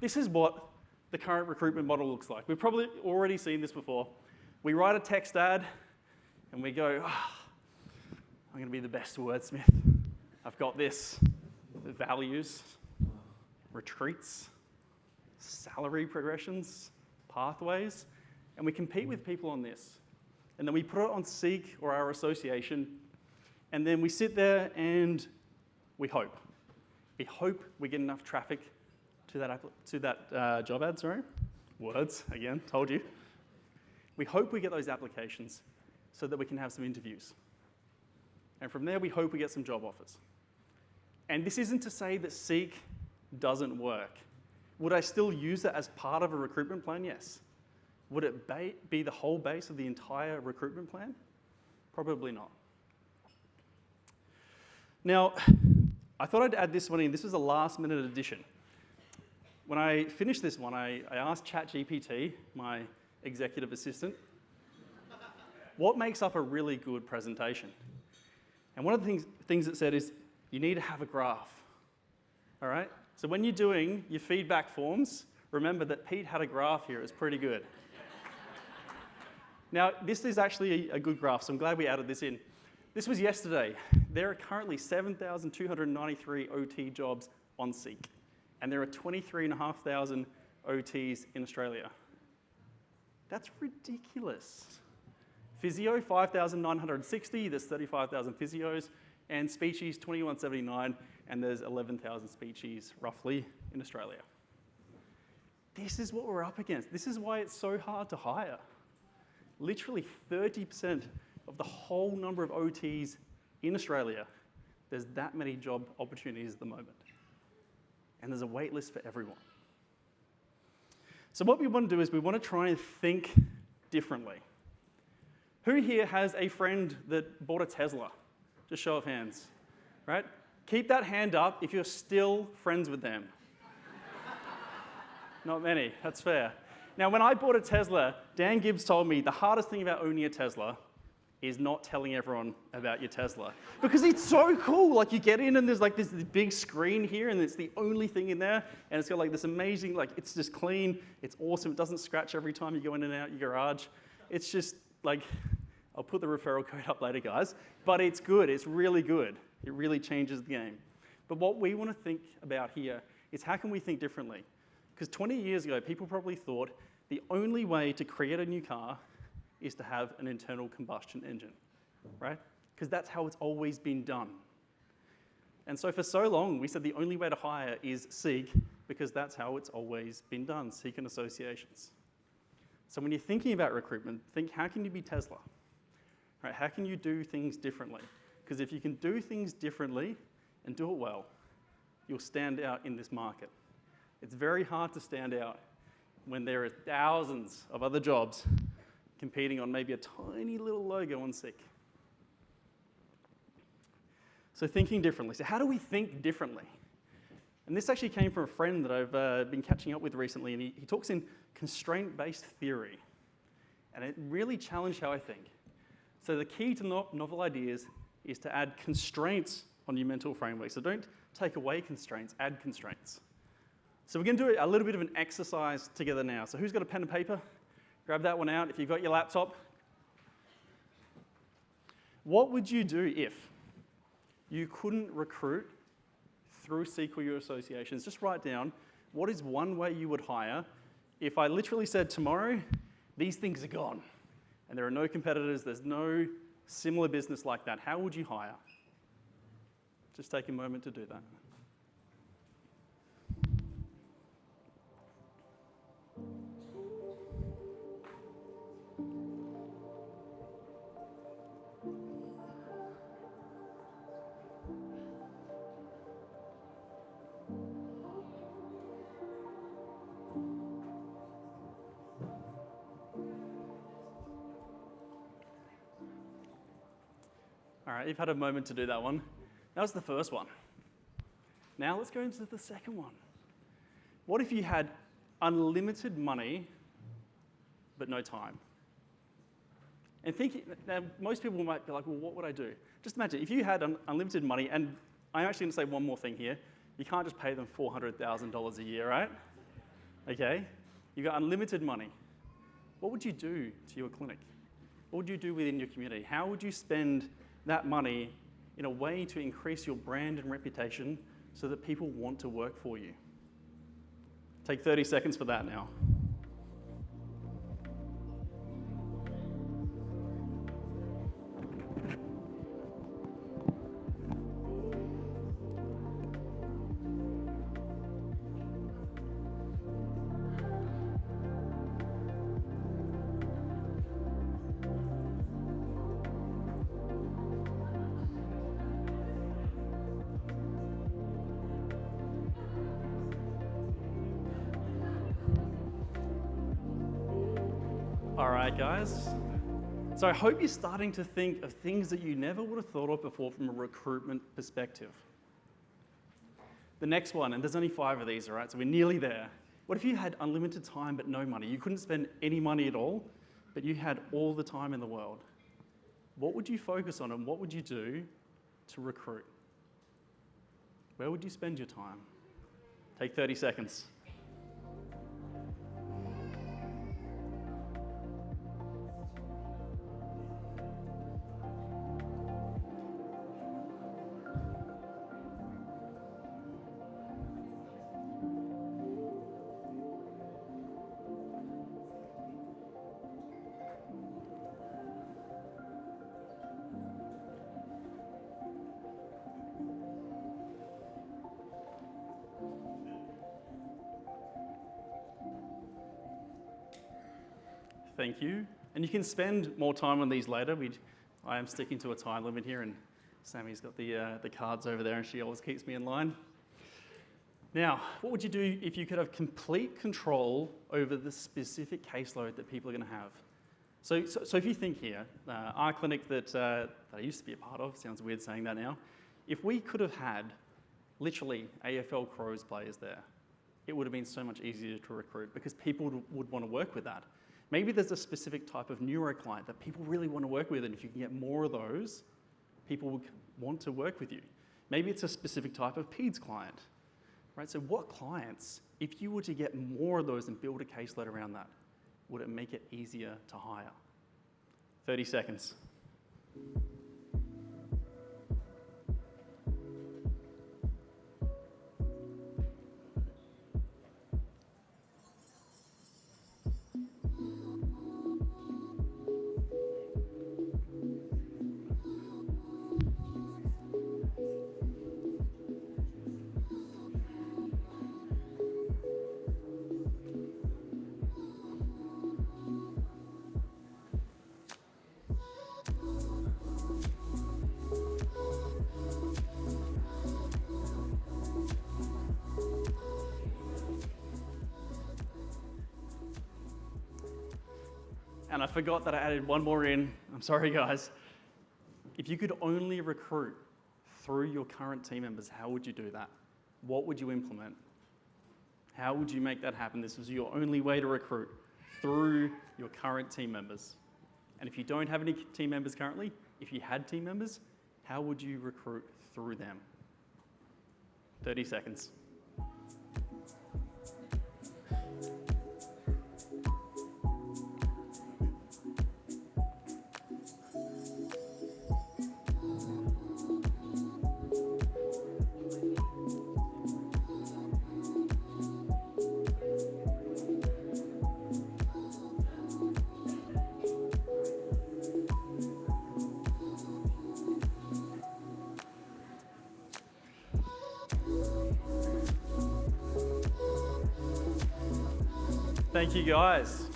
This is what the current recruitment model looks like. We've probably already seen this before. We write a text ad and we go, I'm going to be the best wordsmith. I've got this. Values, retreats, salary progressions, pathways, and we compete with people on this. And then we put it on Seek or our association, and then we sit there and we hope. We hope we get enough traffic to that job ad, sorry. Words, again, told you. We hope we get those applications so that we can have some interviews. And from there, we hope we get some job offers. And this isn't to say that Seek doesn't work. Would I still use it as part of a recruitment plan? Yes. Would it be the whole base of the entire recruitment plan? Probably not. Now, I thought I'd add this one in. This was a last-minute addition. When I finished this one, I asked ChatGPT, my executive assistant, what makes up a really good presentation? And one of the things it said is, you need to have a graph, all right? So when you're doing your feedback forms, remember that Pete had a graph here. It's pretty good. Now, this is actually a good graph, so I'm glad we added this in. This was yesterday. There are currently 7,293 OT jobs on Seek, and there are 23,500 OTs in Australia. That's ridiculous. Physio, 5,960. There's 35,000 physios. And species, 2179, and there's 11,000 species, roughly, in Australia. This is what we're up against. This is why it's so hard to hire. Literally 30% of the whole number of OTs in Australia, there's that many job opportunities at the moment. And there's a wait list for everyone. So what we want to do is we want to try and think differently. Who here has a friend that bought a Tesla? Just show of hands, right? Keep that hand up if you're still friends with them. Not many, that's fair. Now, when I bought a Tesla, Dan Gibbs told me the hardest thing about owning a Tesla is not telling everyone about your Tesla. Because it's so cool, like you get in and there's like this big screen here and it's the only thing in there and it's got like this amazing, like it's just clean, it's awesome, it doesn't scratch every time you go in and out your garage. It's just like, I'll put the referral code up later, guys. But it's good. It's really good. It really changes the game. But what we want to think about here is how can we think differently? Because 20 years ago, people probably thought the only way to create a new car is to have an internal combustion engine, right? Because that's how it's always been done. And so for so long, we said the only way to hire is Seek because that's how it's always been done, Seek and associations. So when you're thinking about recruitment, think how can you be Tesla? Right, how can you do things differently? Because if you can do things differently and do it well, you'll stand out in this market. It's very hard to stand out when there are thousands of other jobs competing on maybe a tiny little logo on Seek. So thinking differently. So how do we think differently? And this actually came from a friend that I've been catching up with recently, and he talks in constraint-based theory. And it really challenged how I think. So the key to novel ideas is to add constraints on your mental framework. So don't take away constraints, add constraints. So we're going to do a little bit of an exercise together now. So who's got a pen and paper? Grab that one out. If you've got your laptop. What would you do if you couldn't recruit through Seek or your associations? Just write down, what is one way you would hire if I literally said tomorrow, these things are gone. And there are no competitors, there's no similar business like that. How would you hire? Just take a moment to do that. All right, you've had a moment to do that one. That was the first one. Now let's go into the second one. What if you had unlimited money, but no time? And now most people might be like, well, what would I do? Just imagine, if you had unlimited money, and I'm actually going to say one more thing here. You can't just pay them $400,000 a year, right? okay? You've got unlimited money. What would you do to your clinic? What would you do within your community? How would you spend that money in a way to increase your brand and reputation so that people want to work for you? Take 30 seconds for that now. All right, guys. So I hope you're starting to think of things that you never would have thought of before from a recruitment perspective. The next one, and there's only 5 of these, all right? So we're nearly there. What if you had unlimited time but no money? You couldn't spend any money at all, but you had all the time in the world. What would you focus on and what would you do to recruit? Where would you spend your time? Take 30 seconds. Thank you. And you can spend more time on these later. I am sticking to a time limit here, and Sammy's got the cards over there, and she always keeps me in line. Now, what would you do if you could have complete control over the specific caseload that people are going to have? So if you think here, our clinic that I used to be a part of, sounds weird saying that now, if we could have had literally AFL Crows players there, it would have been so much easier to recruit because people would want to work with that. Maybe there's a specific type of neuro client that people really want to work with, and if you can get more of those, people would want to work with you. Maybe it's a specific type of peds client, right? So what clients, if you were to get more of those and build a caseload around that, would it make it easier to hire? 30 seconds. And I forgot that I added one more in. I'm sorry, guys. If you could only recruit through your current team members, how would you do that? What would you implement? How would you make that happen? This was your only way to recruit, through your current team members. And if you don't have any team members currently, if you had team members, how would you recruit through them? 30 seconds. Thank you, guys.